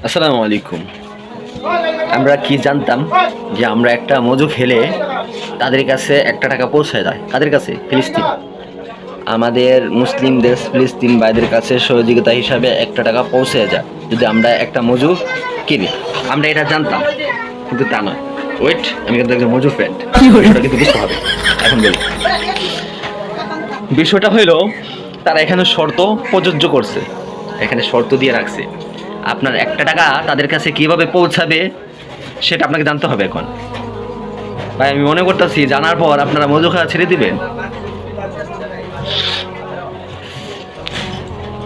আসসালামু আলাইকুম। আমরা কি জানতাম যে আমরা একটা মজু খেলে তাদের কাছে 1 টাকা পৌঁছায় যায়? কাদের কাছে? ফিলিস্তিন। আমাদের মুসলিম দেশ ফিলিস্তিন ভাইদের কাছে সহযোগিতা হিসাবে 1 টাকা পৌঁছে যায় যদি আমরা একটা মজু কিনি। আমরা এটা জানতাম, কিন্তু তা নয়। ওয়েট, আমি কিন্তু একজন মজু ফ্রেন্ড, বিষয়টা কিন্তু বুঝতে হবে। এখন বলি, বিষয়টা হইলো তারা এখানে শর্ত প্রযোজ্য করছে, এখানে শর্ত দিয়ে রাখছে। আপনার 1 টাকা তাদের কাছে কিভাবে পৌঁছাবে সেটা আপনাকে জানতে হবে। এখন ভাই আমি মনে করতেছি জানার পর আপনারা মজু খাওয়া ছেড়ে দিবেন।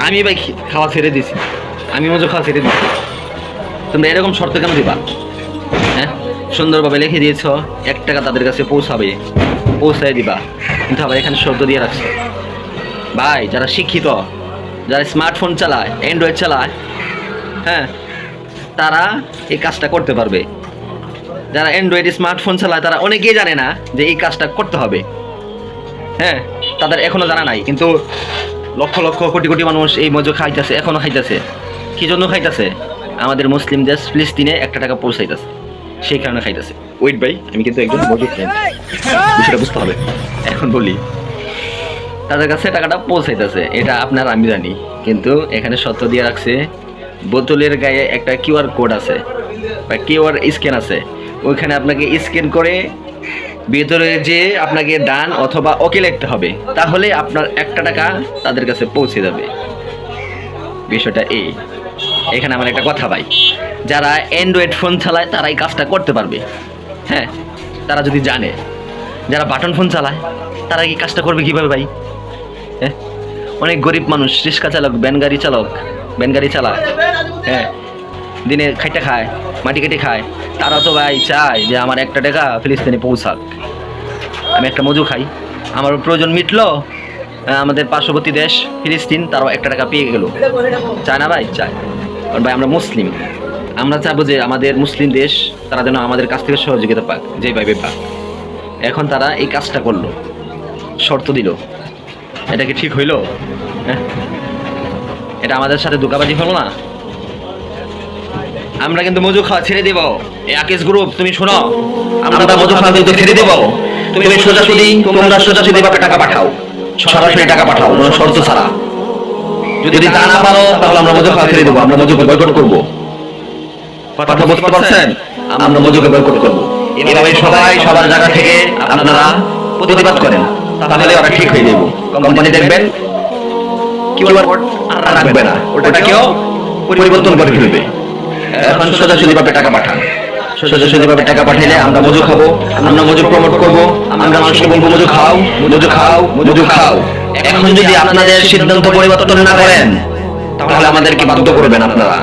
আমি ভাই খাওয়া ছেড়ে দিছি, আমি মজু খাওয়া ছেড়ে দিছি। তোমরা এরকম শর্ত কেন দিবা? হ্যাঁ, সুন্দরভাবে লিখে দিয়েছ 1 টাকা তাদের কাছে পৌঁছায় দিবা, কিন্তু আবার এখানে শর্ত দিয়ে রাখছো। ভাই যারা শিক্ষিত, যারা স্মার্টফোন চালায়, অ্যান্ড্রয়েড চালায়, হ্যাঁ, তারা এই কাজটা করতে পারবে। যারা অ্যান্ড্রয়েড স্মার্টফোন চালায় তারা অনেকেই জানে না যে এই কাজটা করতে হবে। হ্যাঁ, তাদের এখনো জানা নাই, কিন্তু লক্ষ লক্ষ কোটি কোটি মানুষ এই মজু খাইতেছে, এখনো খাইতেছে। কি জন্য খাইতেছে? আমাদের মুসলিম দেশ ফিলিস্তিনে 1 টাকা পৌঁছাইতেছে, সেই কারণে খাইতেছে। ওয়েট ভাই, আমি কিন্তু একজন মজু ফ্রেন্ড, বিষয়টা বুঝতে হবে। এখন বলি, তাদের কাছে টাকাটা পৌঁছাইতেছে এটা আপনার আমি জানি, কিন্তু এখানে শর্ত দিয়ে রাখছে। বোতলের গায়ে একটা কিউআর কোড আছে বা কিউআর স্ক্যান আছে, ওইখানে আপনাকে স্ক্যান করে ভেতরে যে আপনাকে ডান অথবা ওকে লিখতে হবে, তাহলে আপনার 1 টাকা তাদের কাছে পৌঁছে যাবে। বিষয়টা এই। এখানে আমার একটা কথা ভাই, যারা অ্যান্ড্রয়েড ফোন চালায় তারা এই কাজটা করতে পারবে। হ্যাঁ, তারা যদি জানে। যারা বাটন ফোন চালায় তারা কি কাজটা করবে কীভাবে ভাই? হ্যাঁ, অনেক গরিব মানুষ, রিক্সা চালক, ভ্যান গাড়ি চালায়, হ্যাঁ, দিনে খাইতে খায়, মাটি কেটে খায়, তারা তো ভাই চায় যে আমার 1 টাকা ফিলিস্তিনে পৌঁছাক। আমি একটা মজু খাই, আমার প্রয়োজন মিটলো, আমাদের পার্শ্ববর্তী দেশ ফিলিস্তিন তারাও 1 টাকা পেয়ে গেল। চায় না ভাই? চায়। কারণ ভাই আমরা মুসলিম, আমরা চাবো যে আমাদের মুসলিম দেশ তারা যেন আমাদের কাছ থেকে সহযোগিতা পাক, যেভাবে পাক। এখন তারা এই কাজটা করলো, শর্ত দিল, এটা কি ঠিক হইল? হ্যাঁ, এটা আমাদের সাথে ধোঁকাবাজি হলো না? আমরা কিন্তু মজু খাওয়া ছেড়ে দেব। এই আকিস গ্রুপ তুমি শোনো, আমরা মজু খাওয়া কিন্তু ছেড়ে দেব। তুমি তোমরা সোজাসুদি ভাবে টাকা পাঠাও, সরাসরি টাকা পাঠাও, কোনো শর্ত ছাড়া। যদি তা না পারো তাহলে আমরা মজু খাওয়া ছেড়ে দেবো, আমরা মজুকে বয়কট করবো। কথা বুঝতে পারছেন? আমরা মজুকে বয়কট করবো। এভাবে সবাই সবার জায়গা থেকে আপনারা প্রতিবাদ করেন, তাহলে ওরা ঠিক হয়ে যাবে। কোম্পানি দেখবেন কিউআর কোড আর রাখবে না, ওটাকেও পরিবর্তন করে ফেলবে। এখন সোজাসুদিভাবে টাকা পাঠান, সোজাসুদিভাবে টাকা পাঠাইলে আমরা মজু খাবো, আমরা মজু প্রমোট করবো, আমরা মানুষকে বলবো মজু খাও, মজু খাও, মজু খাও। এখন যদি আপনাদের সিদ্ধান্ত পরিবর্তন না করেন তাহলে আমাদেরকে বাধ্য করবেন আপনারা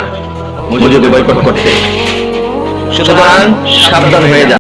মজুকে বয়কট করতে। সুতরাং সাবধান হয়ে যান।